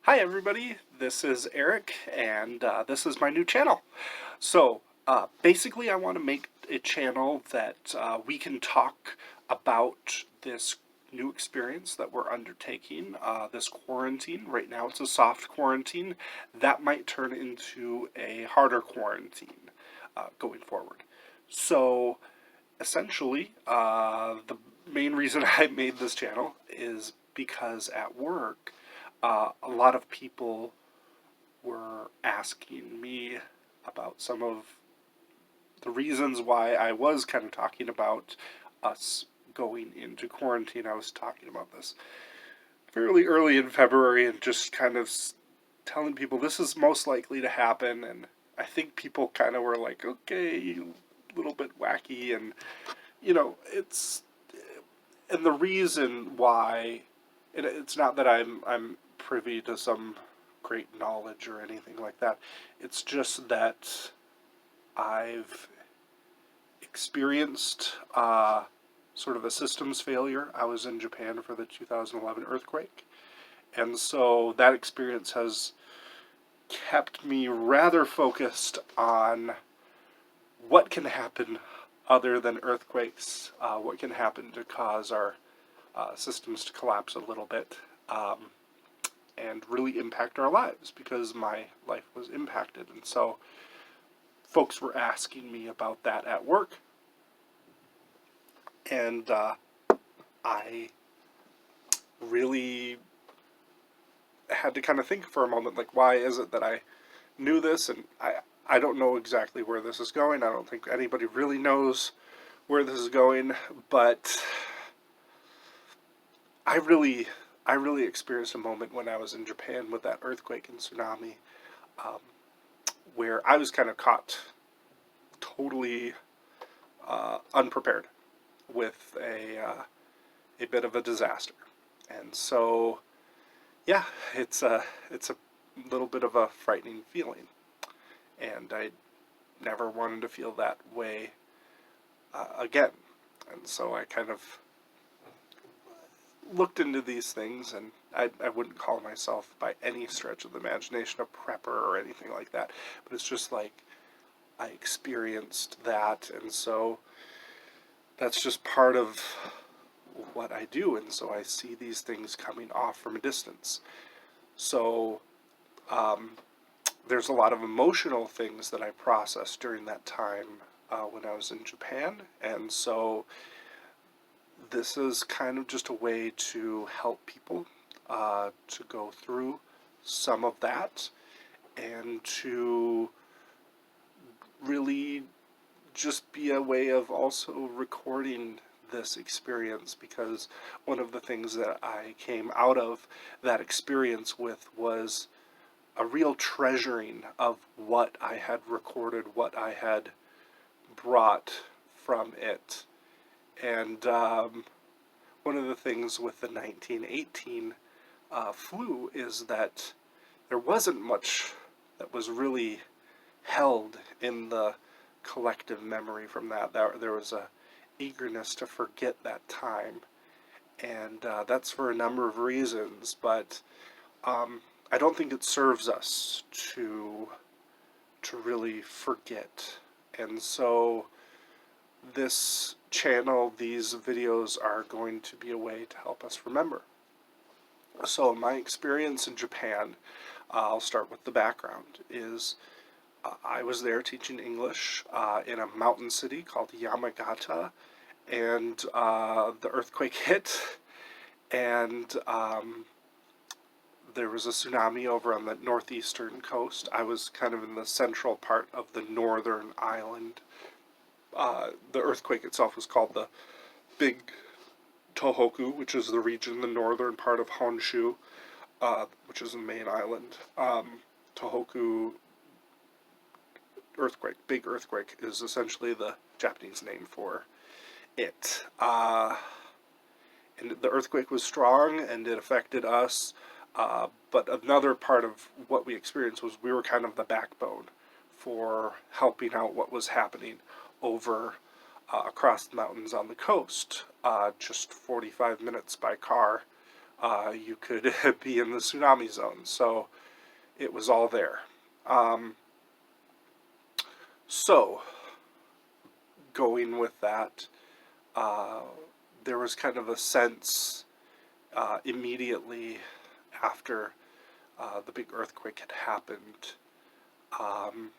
Hi everybody, this is Eric, and this is my new channel. Basically I want to make a channel that we can talk about this new experience that we're undertaking, this quarantine. Right now it's a soft quarantine. That might turn into a harder quarantine going forward. So essentially, the main reason I made this channel is because at work, a lot of people were asking me about some of the reasons why I was kind of talking about us going into quarantine. I was talking about this fairly early in February and just kind of telling people this is most likely to happen. And I think people kind of were like, okay, a little bit wacky. And, and the reason why, it's not that I'm privy to some great knowledge or anything like that. It's just that I've experienced sort of a systems failure. I was in Japan for the 2011 earthquake, and so that experience has kept me rather focused on what can happen other than earthquakes, what can happen to cause our systems to collapse a little bit. And really impact our lives, because my life was impacted. And so folks were asking me about that at work, and I really had to kind of think for a moment, like, why is it that I knew this? And I don't know exactly where this is going. I don't think anybody really knows where this is going, but I really experienced a moment when I was in Japan with that earthquake and tsunami, um, where I was kind of caught totally unprepared with a bit of a disaster. And so, yeah, it's a little bit of a frightening feeling, and I never wanted to feel that way again. And so I kind of looked into these things, and I wouldn't call myself by any stretch of the imagination a prepper or anything like that, but it's just like I experienced that, and so that's just part of what I do, and so I see these things coming off from a distance. So um, there's a lot of emotional things that I processed during that time when I was in Japan, and so this is kind of just a way to help people to go through some of that, and to really just be a way of also recording this experience, because one of the things that I came out of that experience with was a real treasuring of what I had recorded, what I had brought from it. And one of the things with the 1918 flu is that there wasn't much that was really held in the collective memory from that. There was a eagerness to forget that time, and that's for a number of reasons. But I don't think it serves us to really forget. And so this channel, these videos are going to be a way to help us remember. So my experience in Japan, I'll start with the background, is I was there teaching English in a mountain city called Yamagata, and the earthquake hit, and there was a tsunami over on the northeastern coast. I was kind of in the central part of the northern island. The earthquake itself was called the Big Tohoku, which is the region, the northern part of Honshu, which is the main island. Tohoku earthquake, big earthquake, is essentially the Japanese name for it. And the earthquake was strong, and it affected us. But another part of what we experienced was we were kind of the backbone for helping out what was happening over across the mountains on the coast, just 45 minutes by car you could be in the tsunami zone. So it was all there. Um, so going with that, uh, there was kind of a sense immediately after the big earthquake had happened. Um,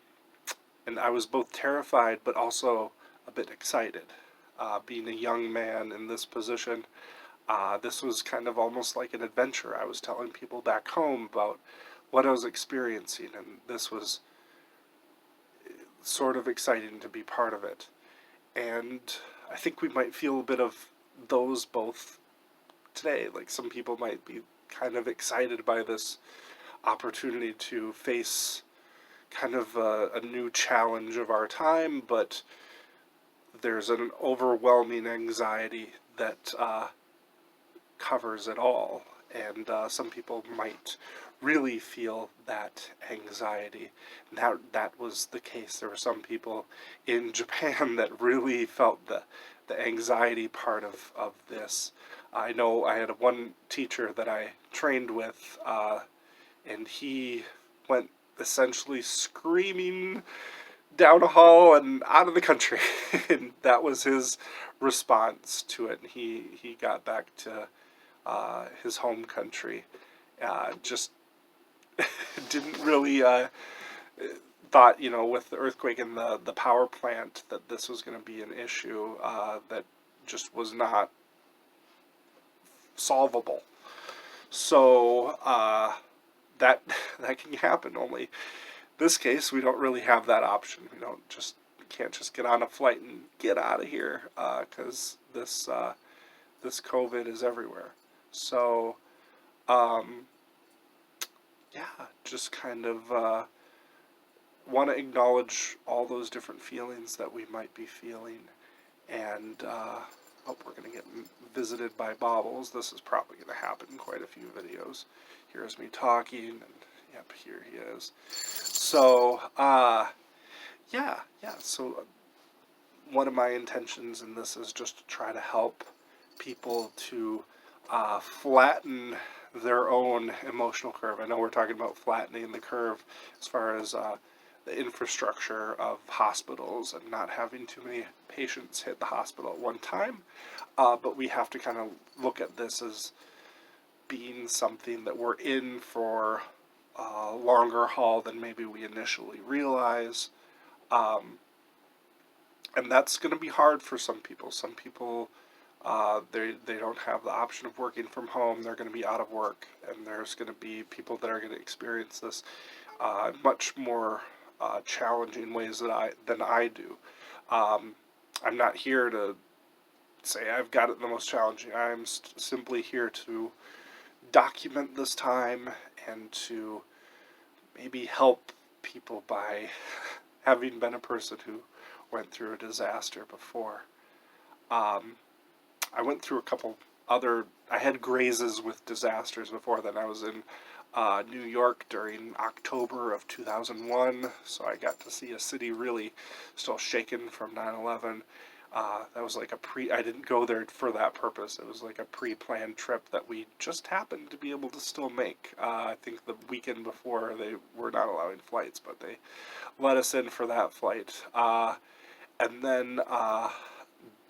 and I was both terrified but also a bit excited. Being a young man in this position, this was kind of almost like an adventure. I was telling people back home about what I was experiencing, and this was sort of exciting to be part of it. And I think we might feel a bit of those both today. Like some people might be kind of excited by this opportunity to face kind of a new challenge of our time, but there's an overwhelming anxiety that covers it all. And some people might really feel that anxiety. That was the case. There were some people in Japan that really felt the anxiety part of this. I know I had one teacher that I trained with, and he went essentially screaming down a hall and out of the country. And that was his response to it. He got back to his home country. Just didn't really thought, with the earthquake and the power plant, that this was going to be an issue that just was not solvable. So that that can happen. Only this case, we don't really have that option. Can't just get on a flight and get out of here because this COVID is everywhere. So yeah, just kind of want to acknowledge all those different feelings that we might be feeling. And we're going to get visited by Bobbles. This is probably going to happen in quite a few videos. Here's me talking, and yep, here he is. So, yeah. So one of my intentions in this is just to try to help people to flatten their own emotional curve. I know we're talking about flattening the curve as far as the infrastructure of hospitals and not having too many patients hit the hospital at one time. But we have to kind of look at this as being something that we're in for a longer haul than maybe we initially realize. And that's going to be hard for some people. Some people, they don't have the option of working from home. They're going to be out of work. And there's going to be people that are going to experience this much more challenging ways than I do. I'm not here to say I've got it the most challenging. I'm simply here to document this time and to maybe help people by having been a person who went through a disaster before. I went through a couple I had grazes with disasters before then. I was in New York during October of 2001, so I got to see a city really still shaken from 9/11. That was like I didn't go there for that purpose. It was like a pre-planned trip that we just happened to be able to still make. I think the weekend before they were not allowing flights, but they let us in for that flight. And then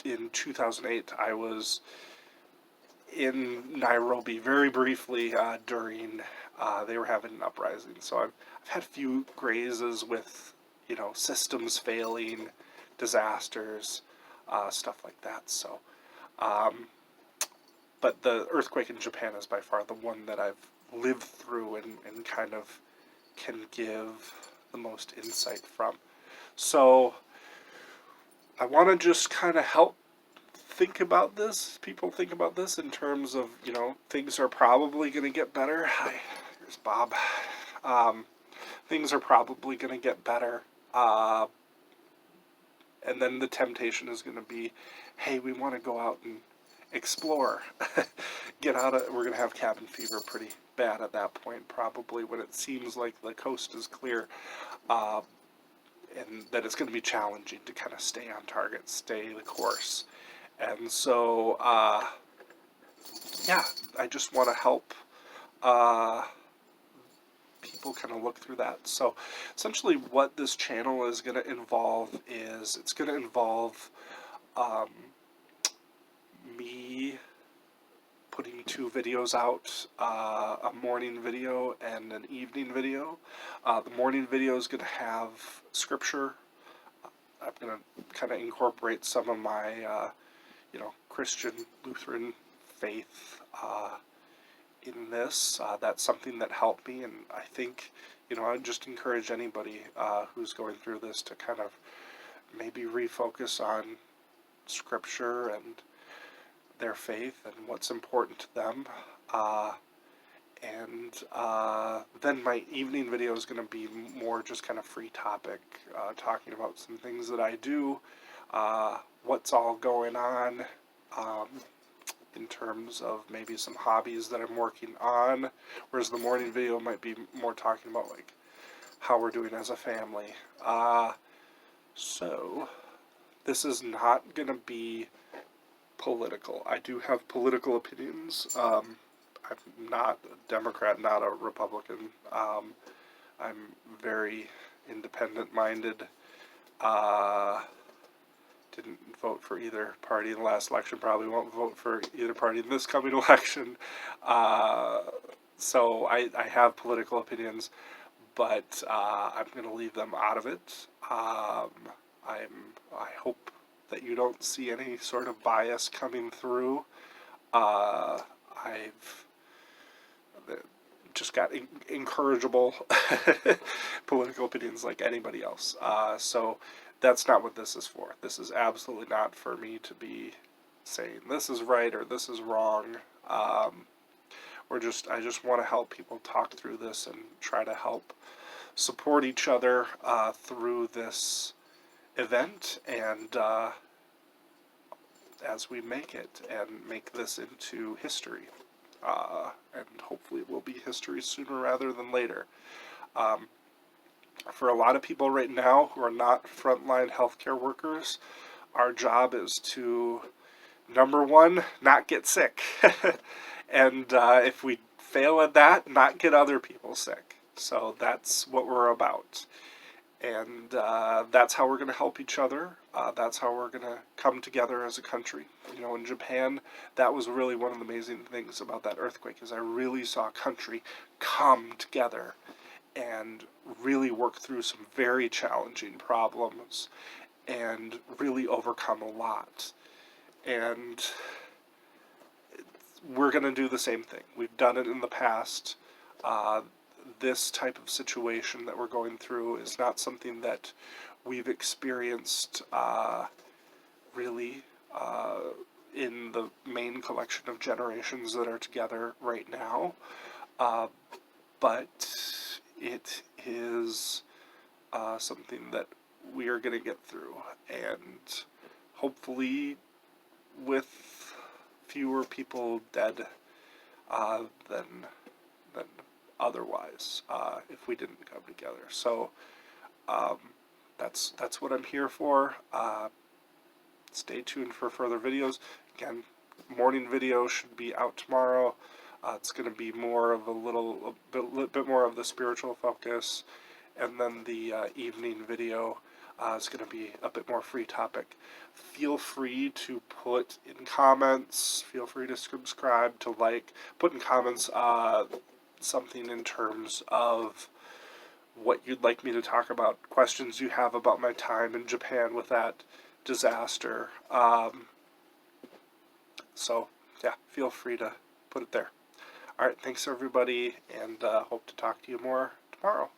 in 2008, I was in Nairobi very briefly during they were having an uprising. So I've had a few grazes with systems failing, disasters, stuff like that. So, but the earthquake in Japan is by far the one that I've lived through and kind of can give the most insight from. So I want to just kind of help people think about this in terms of, things are probably going to get better. Hi, here's Bob. Things are probably going to get better. And then the temptation is going to be, hey, we want to go out and explore. We're going to have cabin fever pretty bad at that point, probably, when it seems like the coast is clear. And that it's going to be challenging to kind of stay on target, stay the course. And so yeah, I just want to help uh, people kind of look through that. So essentially what this channel is going to involve is it's going to involve um, me putting two videos out, a morning video and an evening video. The morning video is going to have scripture. I'm going to kind of incorporate some of my, Christian Lutheran faith in this. That's something that helped me, and I think, I'd just encourage anybody who's going through this to kind of maybe refocus on scripture and their faith and what's important to them. Then my evening video is going to be more just kind of free topic, talking about some things that I do, what's all going on, in terms of maybe some hobbies that I'm working on, whereas the morning video might be more talking about like how we're doing as a family. So this is not going to be political. I do have political opinions. I'm not a Democrat, not a Republican. I'm very independent-minded. Didn't vote for either party in the last election, probably won't vote for either party in this coming election. So I have political opinions, but I'm going to leave them out of it. I hope that you don't see any sort of bias coming through. I've just got incorrigible political opinions like anybody else. So that's not what this is for. This is absolutely not for me to be saying this is right or this is wrong. I just want to help people talk through this and try to help support each other through this event, and as we make it and make this into history. And hopefully it will be history sooner rather than later. For a lot of people right now who are not frontline healthcare workers, our job is to, number one, not get sick. And if we fail at that, not get other people sick. So that's what we're about. And that's how we're going to help each other. That's how we're going to come together as a country. In Japan, that was really one of the amazing things about that earthquake, is I really saw a country come together and really work through some very challenging problems and really overcome a lot. And we're going to do the same thing. We've done it in the past. This type of situation that we're going through is not something that we've experienced really in the main collection of generations that are together right now. But it is something that we are going to get through, and hopefully with fewer people dead than otherwise, if we didn't come together. So that's what I'm here for. Stay tuned for further videos. Again, morning video should be out tomorrow. It's going to be more of a bit more of the spiritual focus, and then the evening video is going to be a bit more free topic. Feel free to put in comments. Feel free to subscribe, to like, put in comments something in terms of what you'd like me to talk about, questions you have about my time in Japan with that disaster. So yeah, feel free to put it there. Alright, thanks everybody, and hope to talk to you more tomorrow.